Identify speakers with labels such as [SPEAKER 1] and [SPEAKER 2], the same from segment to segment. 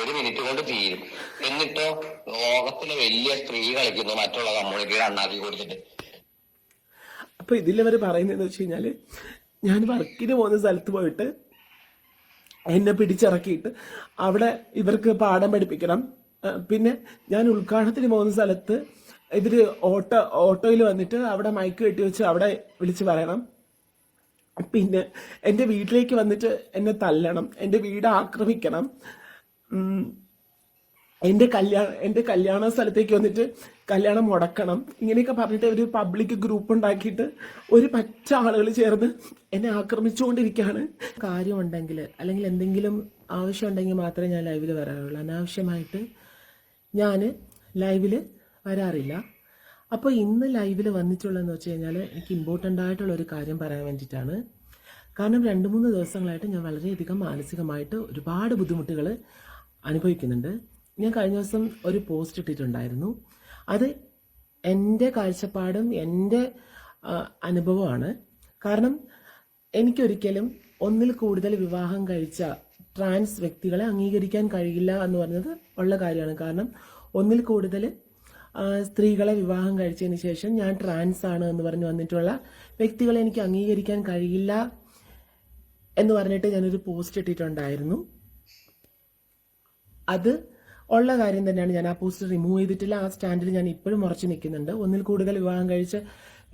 [SPEAKER 1] ഒരു മിനിറ്റ് കൊണ്ട് തീരും. എന്നിട്ടോ ലോകത്തിലെ വലിയ സ്ത്രീ കളിക്കുന്നു മറ്റുള്ള കമ്മ്യൂണിറ്റിയുടെ അണ്ണാക്കി കൊടുത്തിട്ട്.
[SPEAKER 2] അപ്പൊ ഇതിലവർ പറയുന്നതെന്ന് വെച്ച് കഴിഞ്ഞാല്, ഞാൻ വർക്കിന് പോകുന്ന സ്ഥലത്ത് പോയിട്ട് എന്നെ പിടിച്ചിറക്കിയിട്ട് അവിടെ ഇവർക്ക് പാഠം പഠിപ്പിക്കണം. പിന്നെ ഞാൻ ഉദ്ഘാടനത്തിന് പോകുന്ന സ്ഥലത്ത് ഇവര് ഓട്ടോയിൽ വന്നിട്ട് അവിടെ മൈക്ക് കെട്ടി വെച്ച് അവിടെ വിളിച്ച് പറയണം. പിന്നെ എൻ്റെ വീട്ടിലേക്ക് വന്നിട്ട് എന്നെ തല്ലണം, എൻ്റെ വീട് ആക്രമിക്കണം, എൻ്റെ കല്യാണ സ്ഥലത്തേക്ക് വന്നിട്ട് കല്യാണം മുടക്കണം, ഇങ്ങനെയൊക്കെ പറഞ്ഞിട്ട് ഒരു പബ്ലിക് ഗ്രൂപ്പ് ഉണ്ടാക്കിയിട്ട് ഒരു പച്ച ആളുകൾ ചേർന്ന് എന്നെ ആക്രമിച്ചുകൊണ്ടിരിക്കുകയാണ്. കാര്യമുണ്ടെങ്കിൽ അല്ലെങ്കിൽ എന്തെങ്കിലും ആവശ്യമുണ്ടെങ്കിൽ മാത്രമേ ഞാൻ ലൈവിൽ വരാറുള്ളൂ. അനാവശ്യമായിട്ട് ഞാൻ ലൈവിൽ വരാറില്ല. അപ്പോൾ ഇന്ന് ലൈവിൽ വന്നിട്ടുള്ളതെന്ന് വെച്ച് കഴിഞ്ഞാൽ എനിക്ക് ഇമ്പോർട്ടൻ്റ് ആയിട്ടുള്ള ഒരു കാര്യം പറയാൻ വേണ്ടിയിട്ടാണ്. കാരണം 2-3 ദിവസങ്ങളായിട്ട് ഞാൻ വളരെയധികം മാനസികമായിട്ട് ഒരുപാട് ബുദ്ധിമുട്ടുകൾ അനുഭവിക്കുന്നുണ്ട്. ഞാൻ കഴിഞ്ഞ ദിവസം ഒരു പോസ്റ്റ് ഇട്ടിട്ടുണ്ടായിരുന്നു. അത് എൻ്റെ കാഴ്ചപ്പാടും എൻ്റെ അനുഭവമാണ്. കാരണം എനിക്കൊരിക്കലും ഒന്നിൽ കൂടുതൽ വിവാഹം കഴിച്ച ട്രാൻസ് വ്യക്തികളെ അംഗീകരിക്കാൻ കഴിയില്ല എന്ന് പറഞ്ഞത് ഉള്ള കാര്യമാണ്. കാരണം ഒന്നിൽ കൂടുതൽ സ്ത്രീകളെ വിവാഹം കഴിച്ചതിന് ശേഷം ഞാൻ ട്രാൻസ് ആണ് എന്ന് പറഞ്ഞു വന്നിട്ടുള്ള വ്യക്തികളെ എനിക്ക് അംഗീകരിക്കാൻ കഴിയില്ല എന്ന് പറഞ്ഞിട്ട് ഞാനൊരു പോസ്റ്റ് ഇട്ടിട്ടുണ്ടായിരുന്നു. അത് ഉള്ള കാര്യം തന്നെയാണ്. ഞാൻ ആ പോസ്റ്റ് റിമൂവ് ചെയ്തിട്ടില്ല. ആ സ്റ്റാൻഡിൽ ഞാൻ ഇപ്പോഴും ഉറച്ചു നിൽക്കുന്നുണ്ട്. ഒന്നിൽ കൂടുതൽ വിവാഹം കഴിച്ച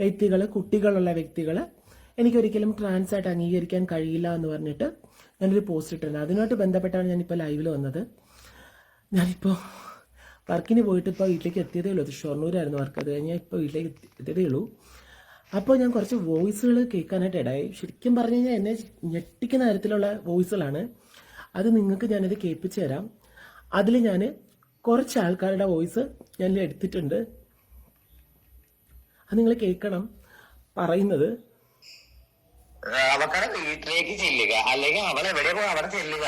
[SPEAKER 2] വ്യക്തികൾ, കുട്ടികളുള്ള വ്യക്തികൾ എനിക്കൊരിക്കലും ട്രാൻസ് ആയിട്ട് അംഗീകരിക്കാൻ കഴിയില്ല എന്ന് പറഞ്ഞിട്ട് ഞാനൊരു പോസ്റ്റ് ഇട്ടിട്ടുണ്ട്. അതിനോട്ട് ബന്ധപ്പെട്ടാണ് ഞാനിപ്പോൾ ലൈവിൽ വന്നത്. ഞാനിപ്പോൾ വർക്കിന് പോയിട്ട് ഇപ്പോൾ വീട്ടിലേക്ക് എത്തിയതേ ഉള്ളൂ. അത് ഷൊർണൂരായിരുന്നു വർക്ക്. അത് കഴിഞ്ഞാൽ ഇപ്പോൾ വീട്ടിലേക്ക് എത്തിയതേ ഉള്ളൂ. അപ്പോൾ ഞാൻ കുറച്ച് വോയിസുകൾ കേൾക്കാനായിട്ട് ഇടയായി. ശരിക്കും പറഞ്ഞു കഴിഞ്ഞാൽ എന്നെ ഞെട്ടിക്കുന്ന തരത്തിലുള്ള വോയിസുകളാണ്. അത് നിങ്ങൾക്ക് ഞാനത് കേൾപ്പിച്ചു തരാം. അതിൽ ഞാൻ കുറച്ച് ആൾക്കാരുടെ വോയിസ് ഞാൻ എടുത്തിട്ടുണ്ട്. അത് നിങ്ങൾ കേൾക്കണം പറയുന്നത്.
[SPEAKER 1] അവക്കടെ വീട്ടിലേക്ക് ചെല്ലുക, അല്ലെങ്കിൽ അവൾ എവിടെ പോയി അവിടെ ചെല്ലുക.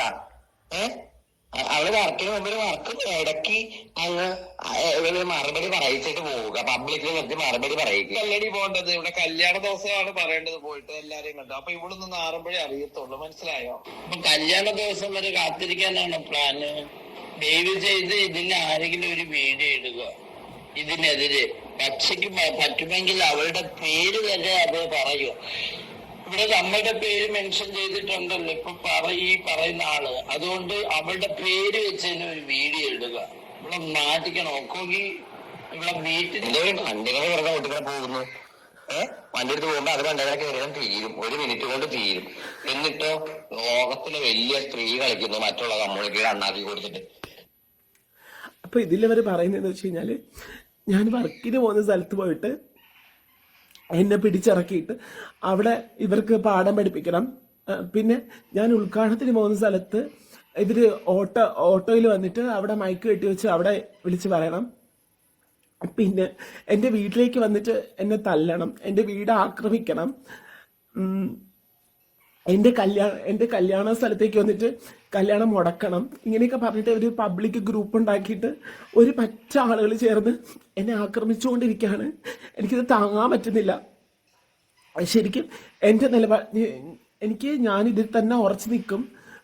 [SPEAKER 1] അവള് വർക്കിന് മുമ്പിൽ വർക്ക് ഇടയ്ക്ക് അങ്ങ് മറുപടി പറയിച്ചിട്ട് പോവുക, പബ്ലിക്കിൽ നിർത്തി മറുപടി പറയിക്കുക.
[SPEAKER 3] കല്ലടി പോകേണ്ടത് ഇവിടെ കല്യാണ ദിവസമാണ് പറയേണ്ടത്. പോയിട്ട് എല്ലാരെയും കണ്ടു. അപ്പൊ ഇവിടെ നിന്ന് ആറുമ്പോഴേ അറിയത്തുള്ളൂ. മനസ്സിലായോ?
[SPEAKER 1] അപ്പൊ കല്യാണ ദിവസം വരെ കാത്തിരിക്കാനാണ് പ്ലാന്. ദയവ് ചെയ്ത് ഇതിന് ആരെങ്കിലും ഒരു വീഡിയോ ഇടുക ഇതിനെതിരെ. പക്ഷയ്ക്ക് പറ്റുമെങ്കിൽ അവളുടെ പേര് തന്നെ അത് പറയുക. ഇവിടെ നമ്മളുടെ പേര് മെൻഷൻ ചെയ്തിട്ടുണ്ടല്ലോ ഇപ്പൊ ഈ പറയുന്ന ആള്. അതുകൊണ്ട് അവളുടെ പേര് വെച്ച് തന്നെ ഒരു വീഡിയോ ഇടുക. ഇവിടെ നാട്ടിക്കണം. നോക്കി ഇവിടെ വീട്ടിൽ വണ്ടികളെ വെറുതെ ഒട്ടിക്കാൻ പോകുന്നു. വണ്ടി എടുത്ത് പോകുമ്പോ അത് വണ്ടികളൊക്കെ വരാൻ തീരും, ഒരു മിനിറ്റ് കൊണ്ട് തീരും. എന്നിട്ടോ ലോകത്തിലെ വലിയ സ്ത്രീ കളിക്കുന്നു മറ്റുള്ള കമ്മ്യൂണിറ്റിയുടെ അണ്ണാക്കി കൊടുത്തിട്ട്.
[SPEAKER 2] അപ്പൊ ഇതിലവർ പറയുന്നതെന്ന് വെച്ച് കഴിഞ്ഞാല്, ഞാൻ വർക്കിന് പോകുന്ന സ്ഥലത്ത് പോയിട്ട് എന്നെ പിടിച്ചിറക്കിയിട്ട് അവിടെ ഇവർക്ക് പാഠം പഠിപ്പിക്കണം. പിന്നെ ഞാൻ ഉദ്ഘാടനത്തിന് പോകുന്ന സ്ഥലത്ത് ഇവര് ഓട്ടോയിൽ വന്നിട്ട് അവിടെ മൈക്ക് കെട്ടി വെച്ച് അവിടെ വിളിച്ച് പറയണം. പിന്നെ എൻ്റെ വീട്ടിലേക്ക് വന്നിട്ട് എന്നെ തല്ലണം, എൻ്റെ വീട് ആക്രമിക്കണം, എൻ്റെ കല്യാണ സ്ഥലത്തേക്ക് വന്നിട്ട് കല്യാണം മുടക്കണം, ഇങ്ങനെയൊക്കെ പറഞ്ഞിട്ട് ഒരു പബ്ലിക് ഗ്രൂപ്പ് ഉണ്ടാക്കിയിട്ട് ഒരു പച്ച ആളുകൾ ചേർന്ന് എന്നെ ആക്രമിച്ചുകൊണ്ടിരിക്കുകയാണ്. എനിക്കിത് താങ്ങാൻ പറ്റുന്നില്ല. ശരിക്കും എൻ്റെ ഞാനിതിൽ തന്നെ ഉറച്ചു നിൽക്കും.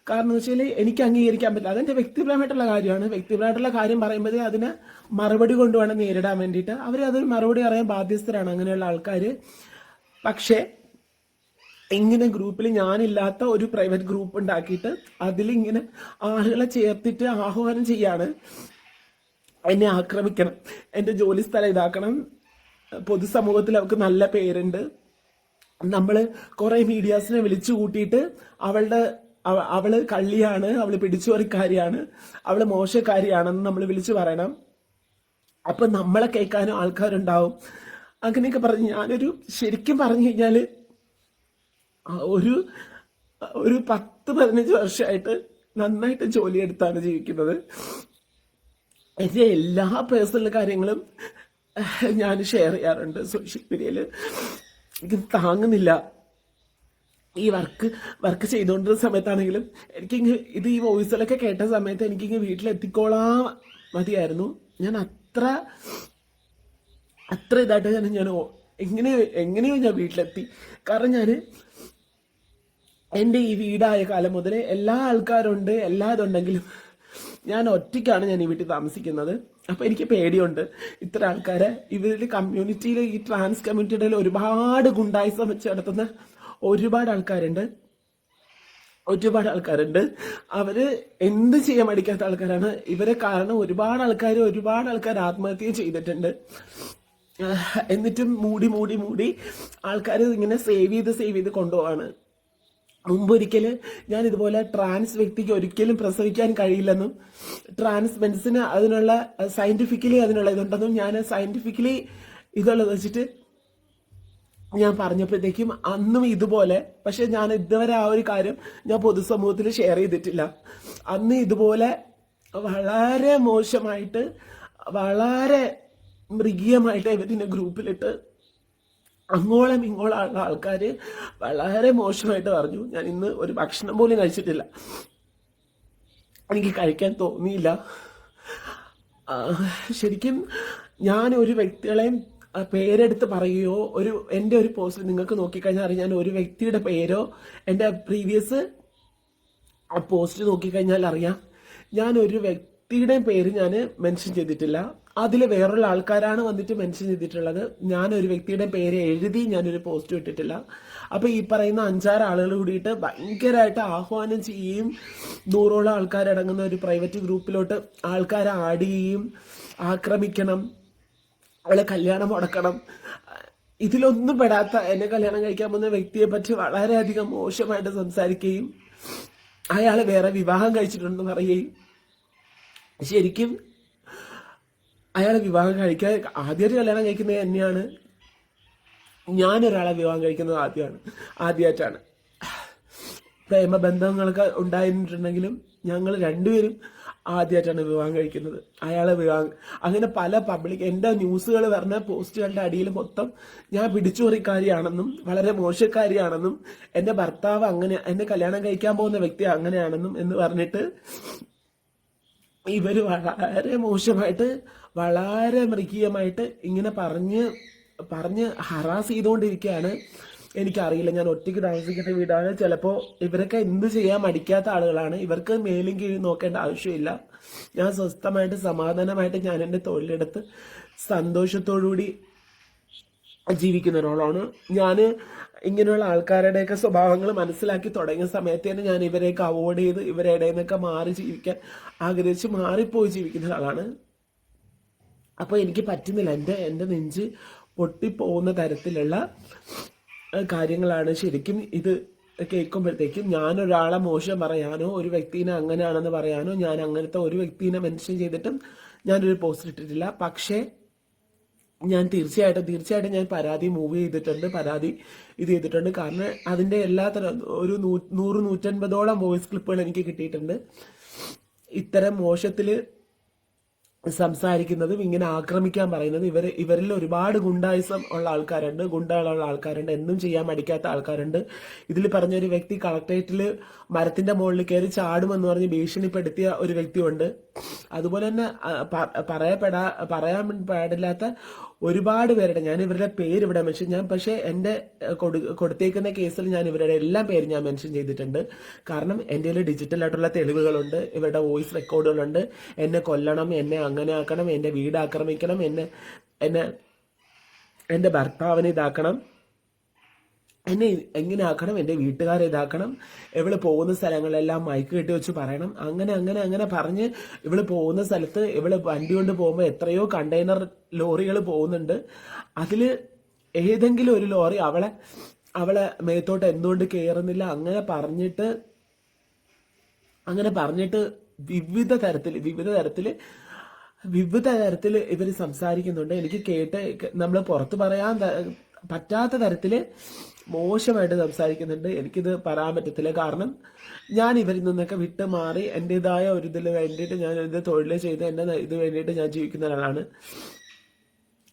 [SPEAKER 2] കാരണം എന്ന് വെച്ചാൽ എനിക്ക് അംഗീകരിക്കാൻ പറ്റില്ല. അതെൻ്റെ വ്യക്തിപരമായിട്ടുള്ള കാര്യമാണ്. വ്യക്തിപരമായിട്ടുള്ള കാര്യം പറയുമ്പോഴേ അതിന് മറുപടി കൊണ്ടുവേണം നേരിടാൻ വേണ്ടിയിട്ട്. അതൊരു മറുപടി അറിയാൻ ബാധ്യസ്ഥരാണ് അങ്ങനെയുള്ള ആൾക്കാർ. പക്ഷേ ഇങ്ങനെ ഗ്രൂപ്പിൽ ഞാനില്ലാത്ത ഒരു പ്രൈവറ്റ് ഗ്രൂപ്പ് ഉണ്ടാക്കിയിട്ട് അതിലിങ്ങനെ ആളുകളെ ചേർത്തിട്ട് ആഹ്വാനം ചെയ്യാണ് എന്നെ ആക്രമിക്കണം, എൻ്റെ ജോലി സ്ഥലം ഇതാക്കണം, പൊതുസമൂഹത്തിൽ അവർക്ക് നല്ല പേരുണ്ട്, നമ്മൾ കുറെ മീഡിയാസിനെ വിളിച്ചു കൂട്ടിയിട്ട് അവള് കള്ളിയാണ്, അവള് പിടിച്ചുപറിക്കാരിയാണ്, അവള് മോശക്കാരിയാണെന്ന് നമ്മൾ വിളിച്ചു പറയണം. അപ്പൊ നമ്മളെ കേൾക്കാനും ആൾക്കാരുണ്ടാവും. അങ്ങനെയൊക്കെ പറഞ്ഞ് ഞാനൊരു ശരിക്കും പറഞ്ഞു കഴിഞ്ഞാൽ ഒരു 10-15 വർഷമായിട്ട് നന്നായിട്ട് ജോലിയെടുത്താണ് ജീവിക്കുന്നത്. എൻ്റെ എല്ലാ പേഴ്സണൽ കാര്യങ്ങളും ഞാൻ ഷെയർ ചെയ്യാറുണ്ട് സോഷ്യൽ മീഡിയയിൽ. എനിക്ക് താങ്ങുന്നില്ല. ഈ വർക്ക് ചെയ്തുകൊണ്ടിരുന്ന സമയത്താണെങ്കിലും എനിക്കിങ്ങ് ഈ വോയിസിലൊക്കെ കേട്ട സമയത്ത് എനിക്കിങ്ങ് വീട്ടിലെത്തിക്കോളാൻ മതിയായിരുന്നു. ഞാൻ അത്ര ഇതായിട്ട് ഞാൻ എങ്ങനെയോ ഞാൻ വീട്ടിലെത്തി. കാരണം ഞാൻ എൻ്റെ ഈ വീടായ കാലം മുതൽ എല്ലാ ആൾക്കാരുണ്ട്, എല്ലാ ഇതുണ്ടെങ്കിലും ഞാൻ ഒറ്റയ്ക്കാണ് ഞാൻ ഈ വീട്ടിൽ താമസിക്കുന്നത്. അപ്പോൾ എനിക്ക് പേടിയുണ്ട്. ഇത്ര ആൾക്കാരെ ഇവരുടെ കമ്മ്യൂണിറ്റിയിൽ, ഈ ട്രാൻസ് കമ്മ്യൂണിറ്റിയുടെ ഒരുപാട് ഗുണ്ടായിസം വെച്ച് നടത്തുന്ന ഒരുപാട് ആൾക്കാരുണ്ട്. അവര് എന്ത് ചെയ്യാൻ മടിക്കാത്ത ആൾക്കാരാണ്. ഇവരെ കാരണം ഒരുപാട് ആൾക്കാർ ആത്മഹത്യ ചെയ്തിട്ടുണ്ട്. എന്നിട്ടും മൂടി ആൾക്കാർ ഇങ്ങനെ സേവ് ചെയ്ത് കൊണ്ടുപോവാണ്. മുമ്പൊരിക്കൽ ഞാൻ ഇതുപോലെ ട്രാൻസ് വ്യക്തിക്ക് ഒരിക്കലും പ്രസവിക്കാൻ കഴിയില്ലെന്നും ട്രാൻസ് മെൻസിന് അതിനുള്ള സയന്റിഫിക്കലി അതിനുള്ള ഇതുണ്ടെന്നും ഞാൻ സയന്റിഫിക്കലി ഇതുള്ളത് വെച്ചിട്ട് ഞാൻ പറഞ്ഞപ്പോഴത്തേക്കും അന്നും ഇതുപോലെ, പക്ഷെ ഞാൻ ഇതുവരെ ആ ഒരു കാര്യം ഞാൻ പൊതുസമൂഹത്തിൽ ഷെയർ ചെയ്തിട്ടില്ല. അന്ന് ഇതുപോലെ വളരെ മോശമായിട്ട്, വളരെ മൃഗീയമായിട്ട് ഇവരിനെ ഗ്രൂപ്പിലിട്ട് അങ്ങോളം ഇങ്ങോളമുള്ള ആൾക്കാർ വളരെ മോശമായിട്ട് പറഞ്ഞു. ഞാൻ ഇന്ന് ഒരു ഭക്ഷണം പോലും കഴിച്ചിട്ടില്ല. എനിക്ക് കഴിക്കാൻ തോന്നിയില്ല. ശരിക്കും ഞാൻ ഒരു വ്യക്തികളെയും പേരെടുത്ത് പറയുകയോ, എൻ്റെ ഒരു പോസ്റ്റ് നിങ്ങൾക്ക് നോക്കിക്കഴിഞ്ഞാൽ അറിയാം, ഞാൻ ഒരു വ്യക്തിയുടെ പേരോ എൻ്റെ പ്രീവിയസ് പോസ്റ്റ് നോക്കിക്കഴിഞ്ഞാൽ അറിയാം, ഞാൻ ഒരു വ്യക്തിയുടെയും പേര് ഞാൻ മെൻഷൻ ചെയ്തിട്ടില്ല. അതിൽ വേറൊരു ആൾക്കാരാണ് വന്നിട്ട് മെൻഷൻ ചെയ്തിട്ടുള്ളത്. ഞാൻ ഒരു വ്യക്തിയുടെ പേര് എഴുതി ഞാനൊരു പോസ്റ്റ് ഇട്ടിട്ടില്ല. അപ്പോൾ ഈ പറയുന്ന 5-6 ആളുകൾ കൂടിയിട്ട് ഭയങ്കരമായിട്ട് ആഹ്വാനം ചെയ്യുകയും 100ഓളം ആൾക്കാരടങ്ങുന്ന ഒരു പ്രൈവറ്റ് ഗ്രൂപ്പിലോട്ട് ആൾക്കാരെ ആഡ് ചെയ്യുകയും, ആക്രമിക്കണം, അവളെ കല്യാണം മുടക്കണം, ഇതിലൊന്നും പെടാത്ത എന്നെ കല്യാണം കഴിക്കാൻ പോകുന്ന വ്യക്തിയെ പറ്റി വളരെയധികം മോശമായിട്ട് സംസാരിക്കുകയും അയാൾ വേറെ വിവാഹം കഴിച്ചിട്ടുണ്ടെന്ന് പറയുകയും, ശരിക്കും അയാളെ വിവാഹം കഴിക്കാൻ ആദ്യമായിട്ട് കല്യാണം കഴിക്കുന്നത് തന്നെയാണ്. ഞാനൊരാളെ വിവാഹം കഴിക്കുന്നത് ആദ്യമായിട്ടാണ്. പ്രേമബന്ധങ്ങളൊക്കെ ഉണ്ടായിട്ടുണ്ടെങ്കിലും ഞങ്ങൾ രണ്ടുപേരും ആദ്യമായിട്ടാണ് വിവാഹം കഴിക്കുന്നത്. അങ്ങനെ പല പബ്ലിക് എൻ്റെ ന്യൂസുകൾ പറഞ്ഞ പോസ്റ്റുകളുടെ അടിയിൽ മൊത്തം ഞാൻ പിടിച്ചുപറിക്കാരിയാണെന്നും വളരെ മോശക്കാരിയാണെന്നും എൻ്റെ ഭർത്താവ് അങ്ങനെ, എന്നെ കല്യാണം കഴിക്കാൻ പോകുന്ന വ്യക്തി അങ്ങനെയാണെന്നും എന്ന് പറഞ്ഞിട്ട് ഇവർ വളരെ മോശമായിട്ട്, വളരെ മൃഗീയമായിട്ട് ഇങ്ങനെ പറഞ്ഞ് ഹറാസ് ചെയ്തുകൊണ്ടിരിക്കുകയാണ്. എനിക്കറിയില്ല, ഞാൻ ഒറ്റയ്ക്ക് താമസിക്കുന്ന വീടാണ്. ചിലപ്പോൾ ഇവരൊക്കെ എന്ത് ചെയ്യാൻ മടിക്കാത്ത ആളുകളാണ്. ഇവർക്ക് മേലും കീഴും നോക്കേണ്ട ആവശ്യമില്ല. ഞാൻ സ്വസ്ഥമായിട്ട് സമാധാനമായിട്ട് ഞാൻ എൻ്റെ തൊഴിലെടുത്ത് സന്തോഷത്തോടുകൂടി ജീവിക്കുന്ന ഒരാളാണ്. ഞാൻ ഇങ്ങനെയുള്ള ആൾക്കാരുടെയൊക്കെ സ്വഭാവങ്ങൾ മനസ്സിലാക്കി തുടങ്ങിയ സമയത്ത് തന്നെ ഞാൻ ഇവരെയൊക്കെ അവോയ്ഡ് ചെയ്ത് ഇവരുടെ ഇടയിൽ നിന്നൊക്കെ മാറി ജീവിക്കാൻ ആഗ്രഹിച്ച് മാറിപ്പോയി ജീവിക്കുന്ന ഒരാളാണ്. അപ്പോൾ എനിക്ക് പറ്റുന്നില്ല. എൻ്റെ നെഞ്ച് പൊട്ടിപ്പോകുന്ന തരത്തിലുള്ള കാര്യങ്ങളാണ് ശരിക്കും ഇത് കേൾക്കുമ്പോഴത്തേക്കും. ഞാനൊരാളെ മോശം പറയാനോ, ഒരു വ്യക്തിനെ അങ്ങനെയാണെന്ന് പറയാനോ, ഞാൻ അങ്ങനത്തെ ഒരു വ്യക്തിനെ മെൻഷൻ ചെയ്തിട്ടും ഞാനൊരു പോസ്റ്റ് ഇട്ടിട്ടില്ല. പക്ഷേ ഞാൻ തീർച്ചയായിട്ടും ഞാൻ പരാതി മൂവ് ചെയ്തിട്ടുണ്ട്, പരാതി ഇത് ചെയ്തിട്ടുണ്ട്. കാരണം അതിൻ്റെ എല്ലാത്തരം ഒരു 100-150ഓളം വോയിസ് ക്ലിപ്പുകൾ എനിക്ക് കിട്ടിയിട്ടുണ്ട്. ഇത്തരം മോശത്തിൽ സംസാരിക്കുന്നതും ഇങ്ങനെ ആക്രമിക്കാൻ പറയുന്നത് ഇവരിൽ ഒരുപാട് ഗുണ്ടായിസം ഉള്ള ആൾക്കാരുണ്ട്, ഗുണ്ടകളുള്ള ആൾക്കാരുണ്ട്, എന്തും ചെയ്യാൻ മടിക്കാത്ത ആൾക്കാരുണ്ട്. ഇതിൽ പറഞ്ഞൊരു വ്യക്തി കളക്ടറേറ്റിൽ മരത്തിന്റെ മുകളിൽ കയറി ചാടുമെന്ന് പറഞ്ഞ് ഭീഷണിപ്പെടുത്തിയ ഒരു വ്യക്തിയുണ്ട്. അതുപോലെ തന്നെ പറയാൻ പാടില്ലാത്ത ഒരുപാട് പേരുടെ, ഞാൻ ഇവരുടെ പേര് ഇവിടെ മെൻഷൻ, ഞാൻ പക്ഷേ എൻ്റെ കൊടുത്തേക്കുന്ന കേസിൽ ഞാൻ ഇവരുടെ എല്ലാം പേര് ഞാൻ മെൻഷൻ ചെയ്തിട്ടുണ്ട്. കാരണം എൻ്റെ കയ്യിൽ ഡിജിറ്റലായിട്ടുള്ള തെളിവുകളുണ്ട്, ഇവരുടെ വോയിസ് റെക്കോർഡുകളുണ്ട്. എന്നെ കൊല്ലണം, എന്നെ അങ്ങനെ ആക്കണം, എൻ്റെ വീട് ആക്രമിക്കണം, എൻ്റെ ഭർത്താവിനെ ഇതാക്കണം, എന്നെ എങ്ങനെ ആക്കണം, എൻ്റെ വീട്ടുകാരെ ഇതാക്കണം, ഇവള് പോകുന്ന സ്ഥലങ്ങളെല്ലാം മൈക്ക് കെട്ടി വെച്ച് പറയണം, അങ്ങനെ പറഞ്ഞ് ഇവള് പോകുന്ന സ്ഥലത്ത് ഇവള് വണ്ടി കൊണ്ട് പോകുമ്പോൾ എത്രയോ കണ്ടെയ്നർ ലോറികൾ പോകുന്നുണ്ട്. അതിൽ ഏതെങ്കിലും ഒരു ലോറി അവളെ മേത്തോട്ട് എന്തുകൊണ്ട് കയറുന്നില്ല, അങ്ങനെ പറഞ്ഞിട്ട് വിവിധ തരത്തിൽ ഇവർ സംസാരിക്കുന്നുണ്ട്. എനിക്ക് കേട്ട് നമ്മൾ പുറത്ത് പറയാൻ പറ്റാത്ത തരത്തിൽ മോശമായിട്ട് സംസാരിക്കുന്നുണ്ട്. എനിക്കിത് പറയാൻ പറ്റത്തില്ല. കാരണം ഞാൻ ഇവരിൽ നിന്നൊക്കെ വിട്ട് മാറി എൻ്റെതായ ഒരു ഇതിൽ വേണ്ടിയിട്ട് ഞാൻ ഇത് തൊഴിൽ ചെയ്ത് എൻ്റെ ഇത് വേണ്ടിയിട്ട് ഞാൻ ജീവിക്കുന്ന ഒരാളാണ്.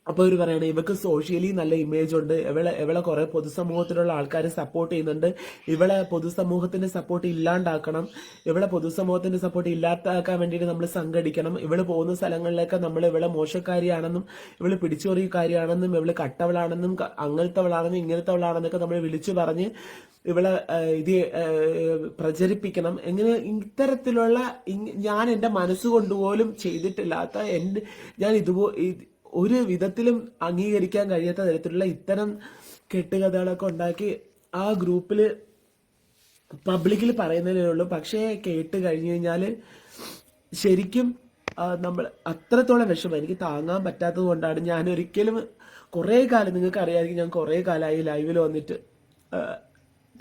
[SPEAKER 2] അപ്പോൾ ഇവർ പറയണേ ഇവൾക്ക് സോഷ്യലി നല്ല ഇമേജ് ഉണ്ട്, ഇവളെ കുറെ പൊതുസമൂഹത്തിലുള്ള ആൾക്കാർ സപ്പോർട്ട് ചെയ്യുന്നുണ്ട്, ഇവളെ പൊതുസമൂഹത്തിന്റെ സപ്പോർട്ട് ഇല്ലാണ്ടാക്കണം, ഇവളെ പൊതുസമൂഹത്തിന്റെ സപ്പോർട്ട് ഇല്ലാതാക്കാൻ വേണ്ടിയിട്ട് നമ്മൾ സംഘടിക്കണം, ഇവള് പോകുന്ന സ്ഥലങ്ങളിലൊക്കെ നമ്മൾ ഇവളെ മോശക്കാരിയാണെന്നും ഇവള് പിടിച്ചുപറിക്കാരിയാണെന്നും ഇവള് കട്ടവളാണെന്നും അങ്ങനത്തവളാണെന്നും ഇങ്ങനത്തവളാണെന്നൊക്കെ നമ്മൾ വിളിച്ചു പറഞ്ഞ് ഇവളെ ഇത് പ്രചരിപ്പിക്കണം, എങ്ങനെ ഇത്തരത്തിലുള്ള ഞാൻ എൻ്റെ മനസ്സുകൊണ്ട് പോലും ചെയ്തിട്ടില്ലാത്ത ഞാൻ ഒരു വിധത്തിലും അംഗീകരിക്കാൻ കഴിയാത്ത തരത്തിലുള്ള ഇത്തരം കെട്ടുകഥകളൊക്കെ ഉണ്ടാക്കി ആ ഗ്രൂപ്പിൽ പബ്ലിക്കിൽ പറയുന്നതേ ഉള്ളൂ. പക്ഷേ കേട്ട് കഴിഞ്ഞു കഴിഞ്ഞാൽ ശരിക്കും നമ്മൾ അത്രത്തോളം വിഷമം എനിക്ക് താങ്ങാൻ പറ്റാത്തത് കൊണ്ടാണ് ഞാൻ ഒരിക്കലും കുറേ കാലം, നിങ്ങൾക്ക് അറിയാമായിരിക്കും, ഞാൻ കുറേ കാലമായി ലൈവിൽ വന്നിട്ട്,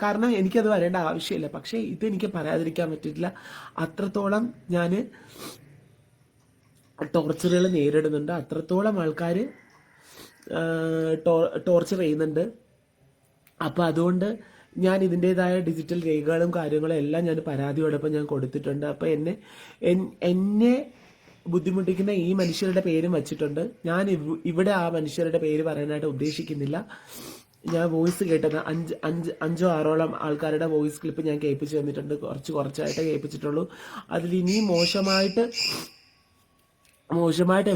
[SPEAKER 2] കാരണം എനിക്കത് വരേണ്ട ആവശ്യമില്ല. പക്ഷേ ഇതെനിക്ക് പറയാതിരിക്കാൻ പറ്റിയിട്ടില്ല. അത്രത്തോളം ഞാൻ ടോർച്ചറുകൾ നേരിടുന്നുണ്ട്, അത്രത്തോളം ആൾക്കാർ ടോർച്ചർ ചെയ്യുന്നുണ്ട്. അപ്പോൾ അതുകൊണ്ട് ഞാൻ ഇതിൻ്റെതായ ഡിജിറ്റൽ രേഖകളും കാര്യങ്ങളും എല്ലാം ഞാൻ പരാതിയോടൊപ്പം ഞാൻ കൊടുത്തിട്ടുണ്ട്. അപ്പോൾ എന്നെ ബുദ്ധിമുട്ടിക്കുന്ന ഈ മനുഷ്യരുടെ പേരും വച്ചിട്ടുണ്ട്. ഞാൻ ഇവിടെ ആ മനുഷ്യരുടെ പേര് പറയാനായിട്ട് ഉദ്ദേശിക്കുന്നില്ല. ഞാൻ വോയിസ് കേട്ടത് അഞ്ചോ ആറോളം ആൾക്കാരുടെ വോയിസ് ക്ലിപ്പ് ഞാൻ കേൾപ്പിച്ച് തന്നിട്ടുണ്ട്. കുറച്ചായിട്ടേ കേൾപ്പിച്ചിട്ടുള്ളൂ. അതിൽ ഇനിയും മോശമായിട്ട്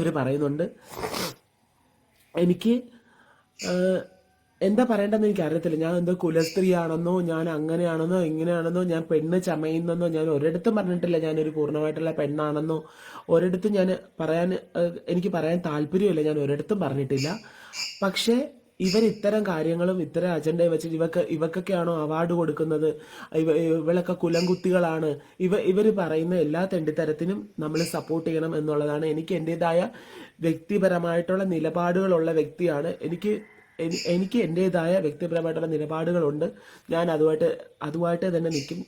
[SPEAKER 2] ഇവർ പറയുന്നുണ്ട്. എനിക്ക് എന്താ പറയേണ്ടതെന്ന് എനിക്ക് അറിയത്തില്ല. ഞാൻ എന്തോ കുലസ്ത്രീയാണെന്നോ, ഞാൻ അങ്ങനെയാണെന്നോ ഇങ്ങനെയാണെന്നോ, ഞാൻ പെണ്ണ് ചമയുന്നെന്നോ ഞാൻ ഒരിടത്തും പറഞ്ഞിട്ടില്ല. ഞാനൊരു പൂർണ്ണമായിട്ടുള്ള പെണ്ണാണെന്നോ ഒരിടത്തും എനിക്ക് പറയാൻ താല്പര്യമില്ല. ഞാൻ ഒരിടത്തും പറഞ്ഞിട്ടില്ല. പക്ഷേ ഇവർ ഇത്തരം കാര്യങ്ങളും ഇത്തരം അജണ്ടയും വെച്ചിട്ട് ഇവക്കൊക്കെയാണോ അവാർഡ് കൊടുക്കുന്നത്, ഇവളൊക്കെ കുലംകുത്തികളാണ്, ഇവർ പറയുന്ന എല്ലാ തെണ്ടിത്തരത്തിനും നമ്മൾ സപ്പോർട്ട് ചെയ്യണം എന്നുള്ളതാണ്. എനിക്ക് എൻ്റെതായ വ്യക്തിപരമായിട്ടുള്ള നിലപാടുകളുള്ള വ്യക്തിയാണ്. എനിക്ക് എൻ്റെതായ വ്യക്തിപരമായിട്ടുള്ള നിലപാടുകളുണ്ട്. ഞാൻ അതുമായിട്ട് തന്നെ നിൽക്കും.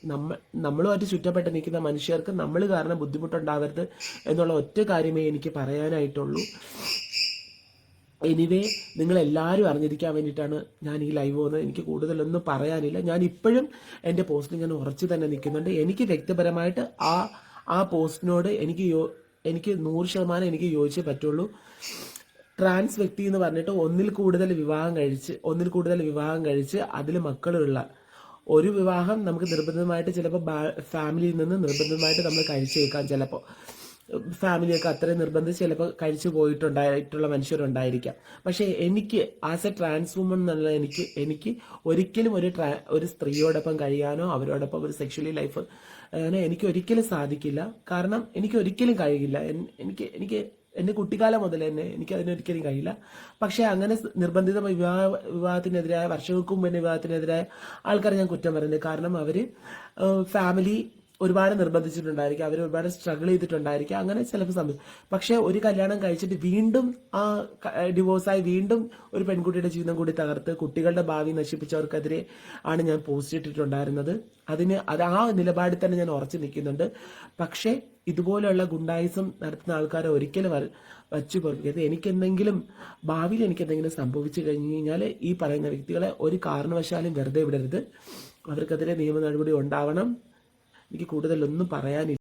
[SPEAKER 2] നമ്മളുമായിട്ട് ചുറ്റപ്പെട്ട് നിൽക്കുന്ന മനുഷ്യർക്ക് നമ്മൾ കാരണം ബുദ്ധിമുട്ടുണ്ടാവരുത് എന്നുള്ള ഒറ്റ കാര്യമേ എനിക്ക് പറയാനായിട്ടുള്ളൂ. എനിവേ, നിങ്ങളെല്ലാവരും അറിഞ്ഞിരിക്കാൻ വേണ്ടിയിട്ടാണ് ഞാൻ ഈ ലൈവ് പോകുന്നത്. എനിക്ക് കൂടുതലൊന്നും പറയാനില്ല. ഞാൻ ഇപ്പോഴും എൻ്റെ പോസ്റ്റിൽ ഞാൻ ഉറച്ചു തന്നെ നിൽക്കുന്നുണ്ട്. എനിക്ക് വ്യക്തിപരമായിട്ട് ആ പോസ്റ്റിനോട് എനിക്ക് 100% എനിക്ക് യോജിച്ചേ പറ്റുള്ളൂ. ട്രാൻസ് വ്യക്തി എന്ന് പറഞ്ഞിട്ട് ഒന്നിൽ കൂടുതൽ വിവാഹം കഴിച്ച് അതിൽ മക്കളുള്ള ഒരു വിവാഹം നമുക്ക് നിർബന്ധമായിട്ട് ചിലപ്പോൾ ഫാമിലിയിൽ നിന്ന് നിർബന്ധമായിട്ട് നമ്മൾ കഴിച്ചേക്കാം. ചിലപ്പോൾ ഫാമിലിയൊക്കെ അത്രയും നിർബന്ധിച്ച് ചിലപ്പോൾ കഴിച്ചു പോയിട്ടുള്ള മനുഷ്യരുണ്ടായിരിക്കാം. പക്ഷേ എനിക്ക് ആസ് എ ട്രാൻസ് വുമൺ എന്നുള്ള എനിക്ക് ഒരിക്കലും ഒരു സ്ത്രീയോടൊപ്പം കഴിയാനോ അവരോടൊപ്പം ഒരു സെക്ഷലി ലൈഫ് എനിക്ക് ഒരിക്കലും സാധിക്കില്ല. കാരണം എനിക്ക് ഒരിക്കലും കഴിയില്ല. എനിക്ക് എൻ്റെ കുട്ടിക്കാലം മുതൽ തന്നെ എനിക്ക് അതിനൊരിക്കലും കഴിയില്ല. പക്ഷേ അങ്ങനെ നിർബന്ധിത വിവാഹത്തിനെതിരായ വർഷങ്ങൾക്ക് മുമ്പ് തന്നെ വിവാഹത്തിനെതിരായ ആൾക്കാരെ ഞാൻ കുറ്റം പറയുന്നത്. കാരണം അവർ ഫാമിലി ഒരുപാട് നിർബന്ധിച്ചിട്ടുണ്ടായിരിക്കും, അവർ ഒരുപാട് സ്ട്രഗിൾ ചെയ്തിട്ടുണ്ടായിരിക്കും, അങ്ങനെ ചിലപ്പോൾ സംഭവിക്കും. പക്ഷേ ഒരു കല്യാണം കഴിച്ചിട്ട് വീണ്ടും ആ ഡിവോഴ്സായി വീണ്ടും ഒരു പെൺകുട്ടിയുടെ ജീവിതം കൂടി തകർത്ത് കുട്ടികളുടെ ഭാവി നശിപ്പിച്ചവർക്കെതിരെ ആണ് ഞാൻ പോസ്റ്റ് ഇട്ടിട്ടുണ്ടായിരുന്നത്. ആ നിലപാടിൽ തന്നെ ഞാൻ ഉറച്ചു നിൽക്കുന്നുണ്ട്. പക്ഷേ ഇതുപോലെയുള്ള ഗുണ്ടായിസം നടത്തുന്ന ആൾക്കാരെ ഒരിക്കലും വച്ചു പൊറുക്കരുത്. ഭാവിയിൽ എനിക്കെന്തെങ്കിലും സംഭവിച്ചു കഴിഞ്ഞു കഴിഞ്ഞാൽ ഈ പറയുന്ന വ്യക്തികളെ ഒരു കാരണവശാലും വെറുതെ വിടരുത്. അവർക്കെതിരെ നിയമ നടപടി ഉണ്ടാവണം. എനിക്ക് കൂടുതലൊന്നും പറയാനില്ല.